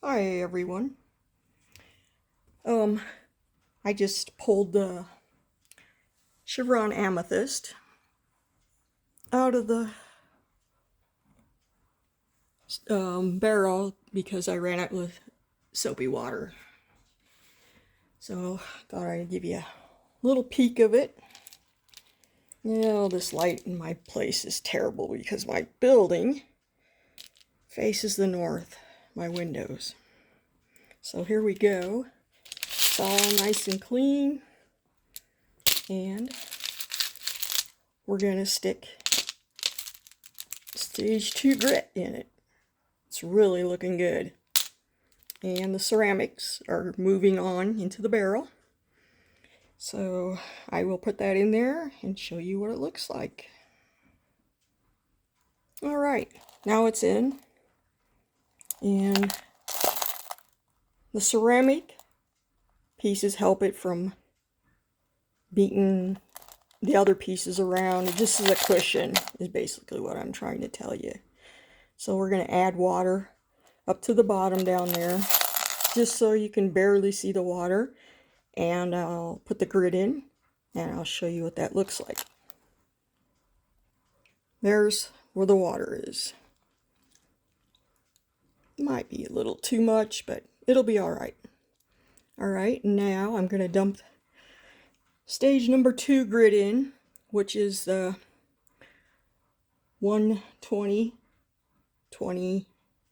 Hi everyone. I just pulled the Chevron amethyst out of the barrel because I ran out with soapy water. So thought I'd give you a little peek of it. You know, this light in my place is terrible because my building faces the north, my windows. So here we go. It's all nice and clean. And we're going to stick stage 2 grit in it. It's really looking good. And the ceramics are moving on into the barrel. So I will put that in there and show you what it looks like. Alright, now it's in. And the ceramic pieces help it from beating the other pieces around. This is a cushion, is basically what I'm trying to tell you. So we're going to add water up to the bottom down there, just so you can barely see the water. And I'll put the grit in, and I'll show you what that looks like. There's where the water is. Might be a little too much, but it'll be alright. Alright, now I'm going to dump stage number 2 grit in, which is the 120, 20,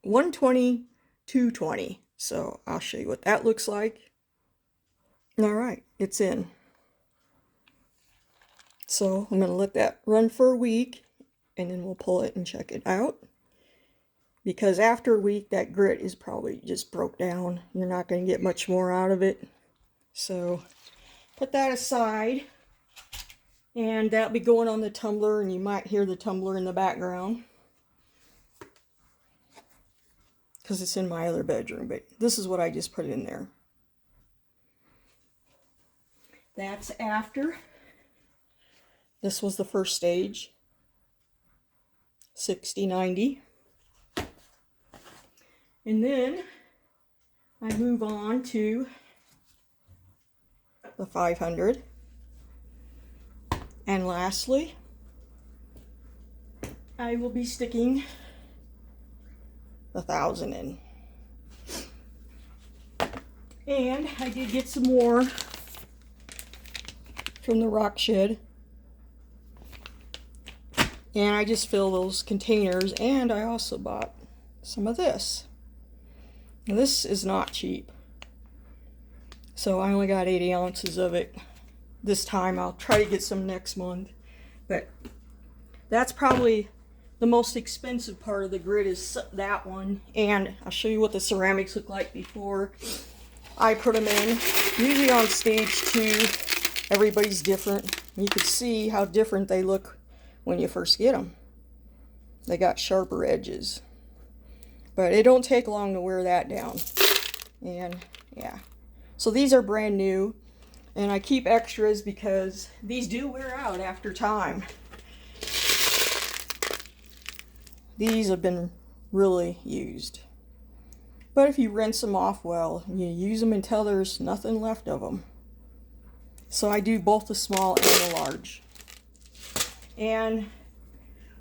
120, 220. So I'll show you what that looks like. Alright, it's in. So I'm going to let that run for a week, and then we'll pull it and check it out. Because after a week, that grit is probably just broke down. You're not going to get much more out of it. So put that aside. And that'll be going on the tumbler, and you might hear the tumbler in the background. Because it's in my other bedroom, but this is what I just put in there. That's after. This was the first stage. 60, 90. And then I move on to the 500. And lastly, I will be sticking the 1,000 in. And I did get some more from the rock shed. And I just fill those containers, and I also bought some of this. Now, this is not cheap. So I only got 80 ounces of it this time. I'll try to get some next month. But that's probably the most expensive part of the grit, is that one. And I'll show you what the ceramics look like before I put them in. Usually on stage 2, everybody's different. You can see how different they look when you first get them. They got sharper edges. But it don't take long to wear that down. And yeah. So these are brand new. And I keep extras because these do wear out after time. These have been really used. But if you rinse them off well, you use them until there's nothing left of them. So I do both the small and the large. And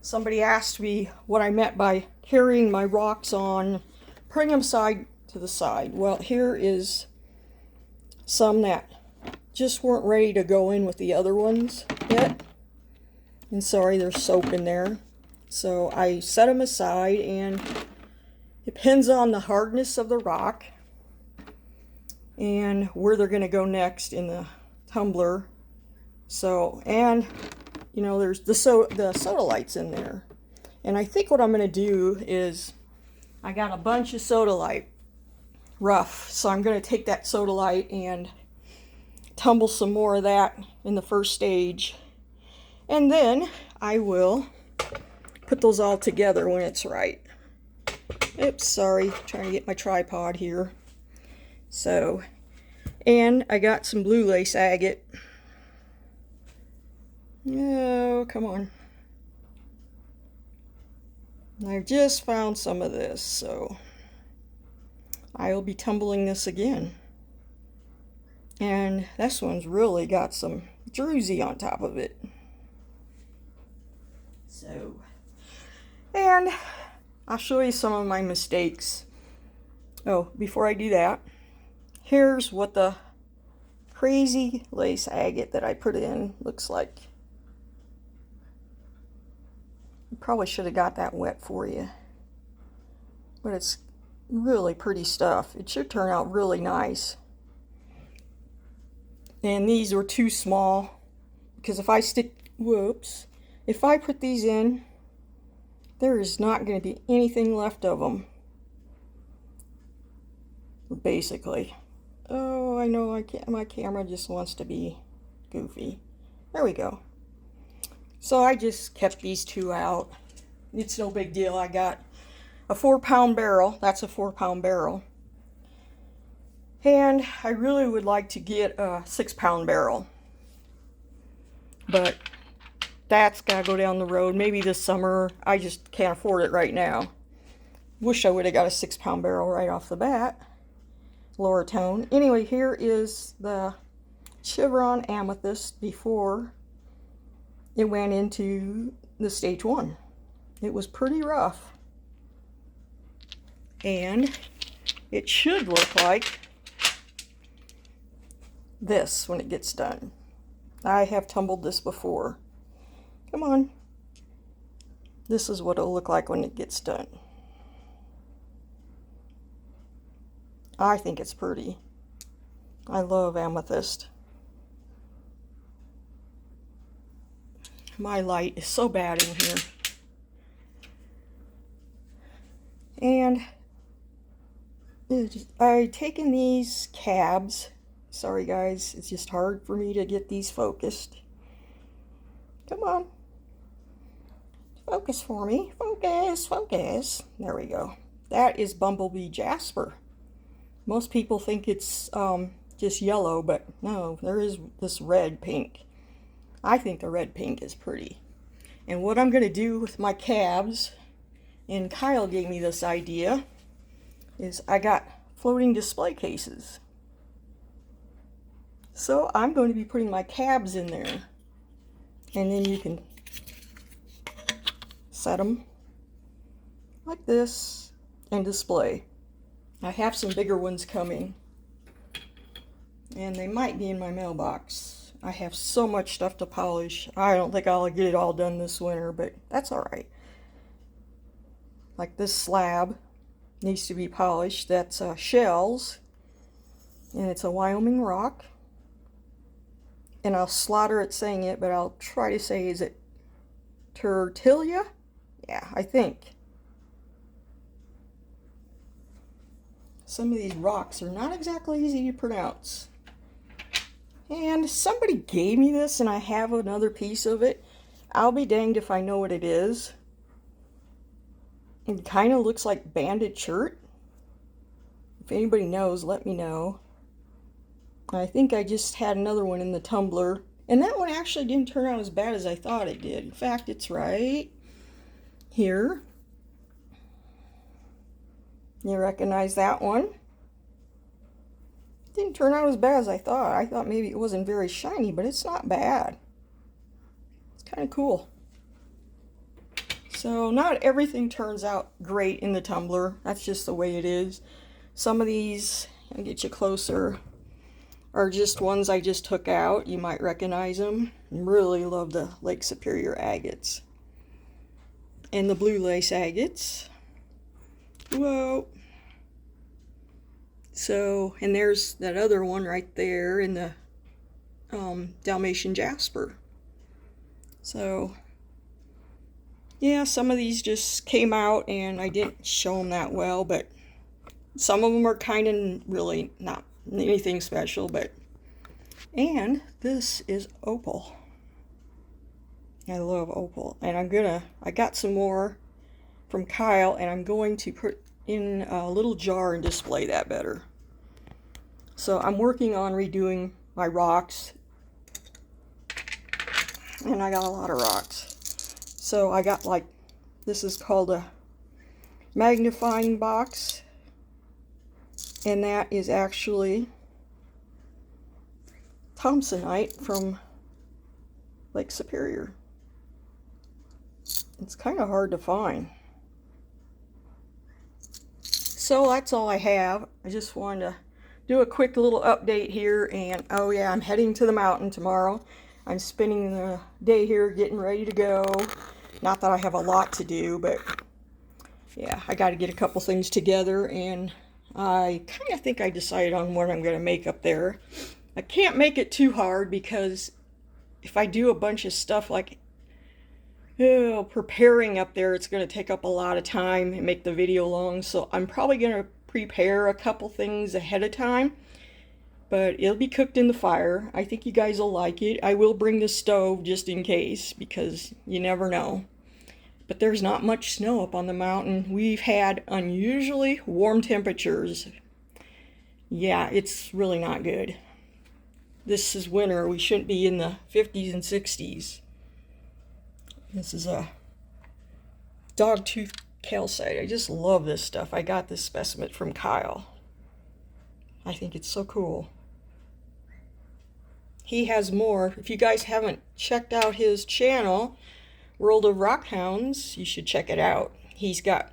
somebody asked me what I meant by carrying my rocks on, putting them side to the side. Well, here is some that just weren't ready to go in with the other ones yet. And sorry, there's soap in there. So I set them aside, and it depends on the hardness of the rock and where they're going to go next in the tumbler. So, and you know, there's the soda lights in there. And I think what I'm going to do is, I got a bunch of soda light rough. So I'm going to take that soda light and tumble some more of that in the first stage. And then I will put those all together when it's right. Oops, sorry. Trying to get my tripod here. So, and I got some blue lace agate. Oh, come on. I've just found some of this, so I'll be tumbling this again. And this one's really got some druzy on top of it. So, and I'll show you some of my mistakes. Oh, before I do that, here's what the crazy lace agate that I put in looks like. I probably should have got that wet for you. But it's really pretty stuff. It should turn out really nice. And these were too small because if I if I put these in, there is not going to be anything left of them. Basically. Oh, I know my camera just wants to be goofy. There we go. So I just kept these two out. It's no big deal. I got a 4-pound barrel. That's a 4-pound barrel. And I really would like to get a 6-pound barrel. But that's got to go down the road. Maybe this summer. I just can't afford it right now. Wish I would have got a 6-pound barrel right off the bat. Lower tone. Anyway, here is the chevron amethyst before it went into the stage 1. It was pretty rough. And it should look like this when it gets done. I have tumbled this before. Come on. This is what it'll look like when it gets done. I think it's pretty. I love amethyst. My light is so bad in here. And I've taken these cabs. Sorry guys, it's just hard for me to get these focused. Come on. Focus for me. Focus, focus. There we go. That is Bumblebee Jasper. Most people think it's just yellow, but no, there is this red pink. I think the red pink is pretty. And what I'm going to do with my cabs, and Kyle gave me this idea, is I got floating display cases. So I'm going to be putting my cabs in there. And then you can set them like this and display. I have some bigger ones coming, and they might be in my mailbox. I have so much stuff to polish. I don't think I'll get it all done this winter, but that's all right. Like this slab needs to be polished. That's shells, and it's a Wyoming rock. And I'll slaughter it saying it, but I'll try to say, is it Tertilia? Yeah, I think. Some of these rocks are not exactly easy to pronounce. And somebody gave me this, and I have another piece of it. I'll be danged if I know what it is. It kind of looks like banded shirt. If anybody knows, let me know. I think I just had another one in the tumbler. And that one actually didn't turn out as bad as I thought it did. In fact, it's right here. You recognize that one? Didn't turn out as bad as I thought. I thought maybe it wasn't very shiny, but it's not bad. It's kind of cool. So not everything turns out great in the tumbler. That's just the way it is. Some of these, I'll get you closer, are just ones I just took out. You might recognize them. I really love the Lake Superior agates. And the blue lace agates. Whoa. So, and there's that other one right there in the Dalmatian Jasper. So, yeah, some of these just came out and I didn't show them that well, but some of them are kind of really not anything special, but, and this is opal. I love opal, and I got some more from Kyle, and I'm going to put in a little jar and display that better. So I'm working on redoing my rocks, and I got a lot of rocks. So I got, like, this is called a magnifying box, And that is actually Thompsonite from Lake Superior. It's kind of hard to find. So that's all I have. I just wanted to do a quick little update here, and oh yeah, I'm heading to the mountain tomorrow. I'm spending the day here getting ready to go. Not that I have a lot to do, but yeah, I got to get a couple things together, and I kind of think I decided on what I'm going to make up there. I can't make it too hard because if I do a bunch of stuff like preparing up there, it's going to take up a lot of time and make the video long. So I'm probably going to prepare a couple things ahead of time, but it'll be cooked in the fire. I think you guys will like it. I will bring the stove just in case, because you never know. But there's not much snow up on the mountain. We've had unusually warm temperatures. Yeah, it's really not good. This is winter. We shouldn't be in the 50s and 60s. This is a dogtooth calcite. I just love this stuff. I got this specimen from Kyle. I think it's so cool. He has more. If you guys haven't checked out his channel, World of Rock Hounds, you should check it out. He's got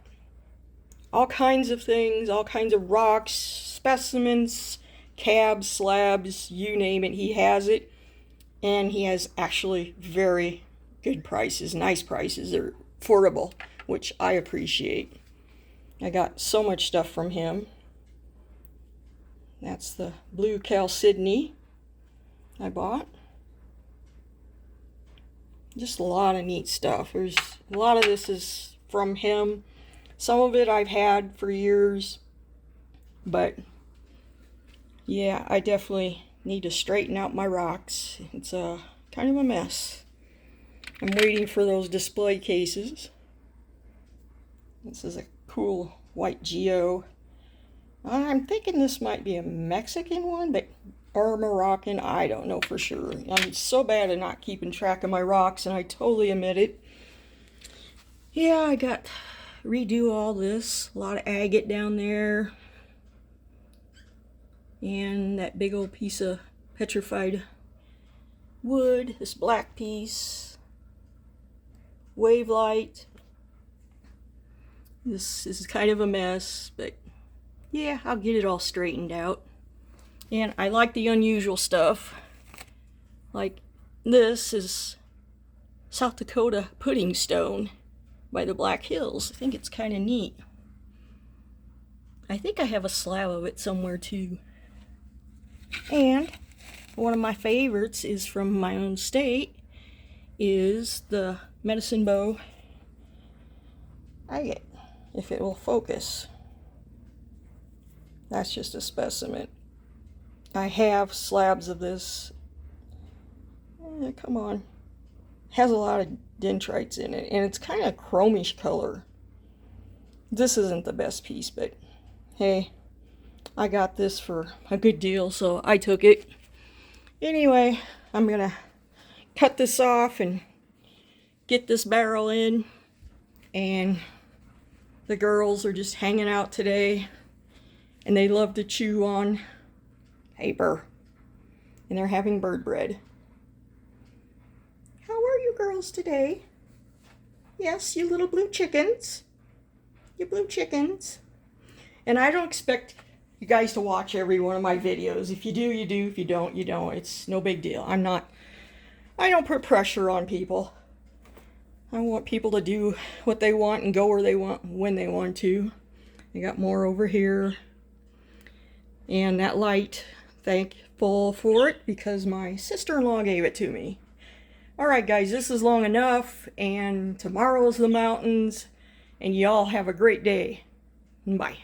all kinds of things, all kinds of rocks, specimens, cabs, slabs, you name it, he has it. And he has actually very good prices, nice prices. They're affordable, which I appreciate. I got so much stuff from him. That's the blue chalcedony I bought. Just a lot of neat stuff. There's a lot of this is from him. Some of it I've had for years, but yeah, I definitely need to straighten out my rocks. It's kind of a mess. I'm waiting for those display cases. This is a cool white geo. I'm thinking this might be a Mexican one, but or Moroccan, I don't know for sure. I'm so bad at not keeping track of my rocks, and I totally admit it. Yeah, I got redo all this. A lot of agate down there. And that big old piece of petrified wood, this black piece. Wave light. This is kind of a mess, but yeah, I'll get it all straightened out. And I like the unusual stuff. Like this is South Dakota pudding stone by the Black Hills. I think it's kind of neat. I think I have a slab of it somewhere too. And one of my favorites is from my own state is the medicine bow agate, if it will focus. That's just a specimen. I have slabs of this. Come on. Has a lot of dendrites in it, and it's kind of chromish color. This isn't the best piece, but hey, I got this for a good deal, so I took it. Anyway, I'm gonna cut this off and get this barrel in, and the girls are just hanging out today, and they love to chew on paper, and they're having bird bread. How are you girls today? Yes, you little blue chickens. You blue chickens. And I don't expect you guys to watch every one of my videos. If you do, you do. If you don't, you don't. It's no big deal. I don't put pressure on people. I want people to do what they want and go where they want when they want to. I got more over here. And that light, thankful for it because my sister-in-law gave it to me. Alright guys, this is long enough, and tomorrow's the mountains, and y'all have a great day. Bye.